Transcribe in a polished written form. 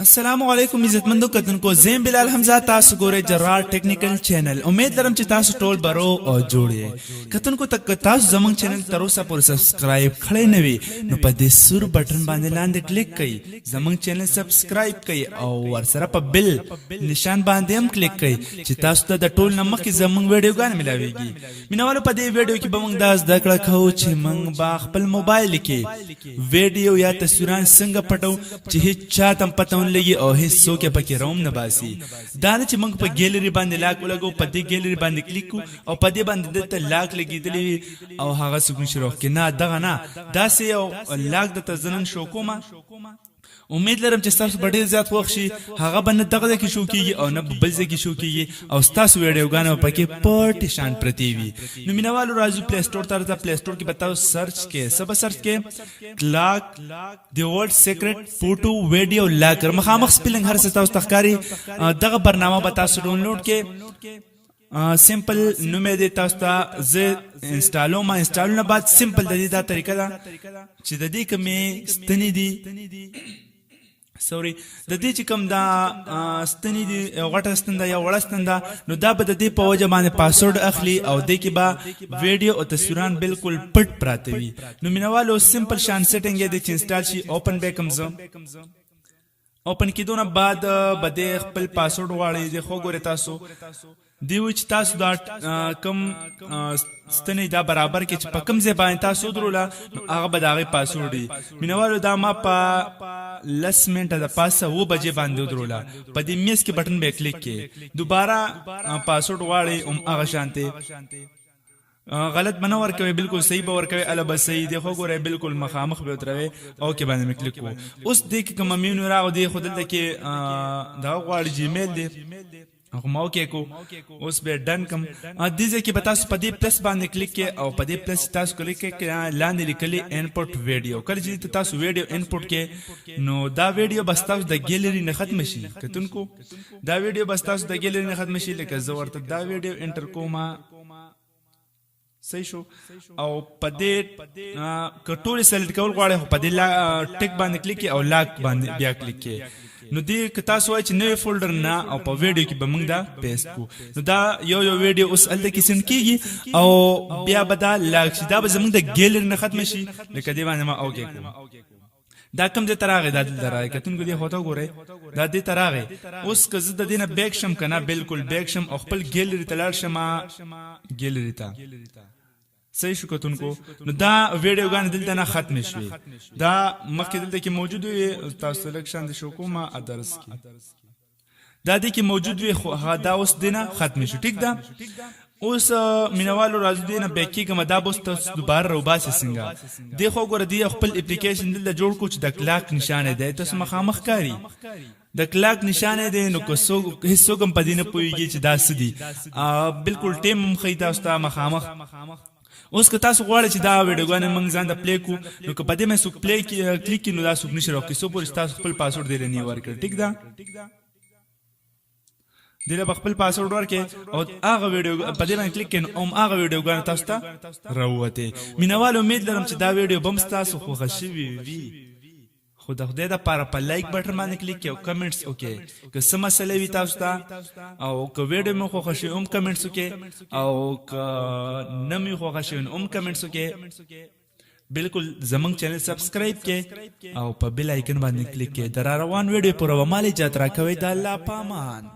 السلام علیکم عزتمندو کتونکو زیم بلال حمزه تاسو ګورئ جرار ټیکنیکل چینل امید لرم چې تاسو ټول برو او جوړ یې کتونکو تک تاسو زمونږ چینل تر اوسه پورې سبسکرایب کړئ نه وي نو په دې سور بٹن باندې لاندې کلیک کړئ زمونږ چینل سبسکرایب کړئ او ورسره په بل نشان باندې هم کلیک کړئ چې تاسو ته د ټول نه مخکې زمونږ ویډیوګان ملاويږي مینوالو په دې ویډیو کې به موږ دا زده کړه کوو چې موږ با خپل موبایل کې ویډیو یا تصویران څنګه پټو چې هیڅ چا ته پته لګي او هیڅ څوک یې پکې روم نه باسي دا نه چې موږ په ګیلري باندې لاک ولګو په دې ګیلري باندې کلیک کو او په دې باندې دته لاک لګیدلی او هغه څوک نشي روښ کې نه دغه نه داسې یو لاک د تزنن شو کومه امید لرم چې تاسو ډېر زیات خوښ شي هغه باندې دغه کې شو کیږي او نه بل ځای کې شو کیږي او تاسو ویډیوګانو پکې پټ شان پرتی وي نو مینوالو راځو پلی سٹور ته پلی سٹور کې بتاو سرچ کې سب سرچ کې کلاک دی ورډ سیکرټ فوټو ویډیو لاکر مخامخ سپیلنګ هر څه تاسو تخکاری دغه برنامه به تاسو ډاونلوډ کې سمپل نومې د تاسو ته ز انسټال نه بعد سمپل د دې دا طریقه ده چې د دې کومې ستنې دي سوري د دې چې کوم دا ستنې دي غټه ستنده یا وړه ستنده نو دا به د دې په وجه باندې پاسورډ اخلي او د کې به ویډیو او تصویران بالکل پټ پراته وي نو مینوالو سمپل شان سیټینګ یې د چې انسټال شي اوپن بیکم زو اوپن کیدونه بعد بده خپل پاسورډ واړی د خو ګوره تاسو دی وچ تاسو دا کم ستنې دا برابر کې چې په کم ځای باندې تاسو دروله هغه به دغه پاسورډ دی مینوالو دا ما په لس منټه د پاسه و بجې باندې دروله په دې میس کې بٹن به کلیک کې دوباره پاسورډ واړی هغه شانته غلط بنور کوي بالکل صحیح باور کوي الا بس صحیح دی خو ګوره بالکل مخامخ به وتروي او کې باندې کلیک کو اوس دې کې کوم مینو راغ دی خو دلته کې دا غواړي جیمیل دی هغه مو کې کو اوس به ډن کم دې ځکه به تاسو په دې پلس باندې کلیک کې او په دې پلس تاسو کلیک کې لاندې لیکلي انپوټ ویډیو کله چې تاسو ویډیو انپوټ کې نو دا ویډیو بس تاسو د ګیلري نه ختم شي کتونکو دا ویډیو بس تاسو د ګیلري نه ختم شي لکه زه ورته دا ویډیو انټر کومه صحیح شو او په دې کټوري سلیکټ کول غواړي په دې ټیک باندې کلیک او لاک باندې بیا کلیک کې نو دې که تاسو وای چې نوې فولډر نه او په ویډیو کې به موږ دا پیسټ کو نو دا یو ویډیو اوس الته کې سند کیږي او بیا به دا لاک شي دا به زموږ د ګیلري نه ختم شي لکه دې باندې ما اوکې کوم دا کم دې تراغه دا دل درای کتون کو دې هوته ګوره دا دې تراغه اوس که زه د دې نه بیک شم کنه بالکل بیک شم او خپل ګیلري تلار شم ګیلري ته صحیح شو کتونکو نو دا ویډیوګان دلته نه ختم شوي دا مخکې دلته کې موجود وي تاسو سلیکشن د شو کومه ادرس کې دا دې کې موجود وي خو دا اوس دینه ختم شو ټیک ده اوس مینوالو راځو دینه بیکی کوم دا بوس تاسو دوباره روباسه څنګه دی خو ګور دی خپل اپلیکیشن دلته جوړ کو چې د کلاک نشانه دی تاسو مخامخ کاری د کلاک نشانه دی نو کو سو هیڅ کوم پدینه پویږي چې دا سدي بالکل ټیم مخې تاسو ته مخامخ اوس که تاسو غواړئ چې دا ویډیوګان موږ ځان ته پلی کو نو که په دې مې سو پلی کلیک کینو دا سو نشي راکې سو پورې تاسو خپل پاسورډ دی نه ورکړ ټیک ده دله خپل پاسورډ ورکې او هغه ویډیو په دې باندې کلیک کین او هغه ویډیوګان تاسو ته راوته مینوال امید لرم چې دا ویډیو بم تاسو خو غشي وي خو د خدای د پاره په لایک بټن باندې کلیک کړئ او کمنټس وکړئ که څه مسله وي تاسو ته او که ویډیو مو خوښ شي هم کمنټس وکړئ او که نه مې خوښ شي هم کمنټس وکړئ بالکل زمونږ چینل سبسکرایب کړئ او په بیل آیکن باندې کلیک کړئ د روان ویډیو پر ومالي جاترا کوي د الله پامان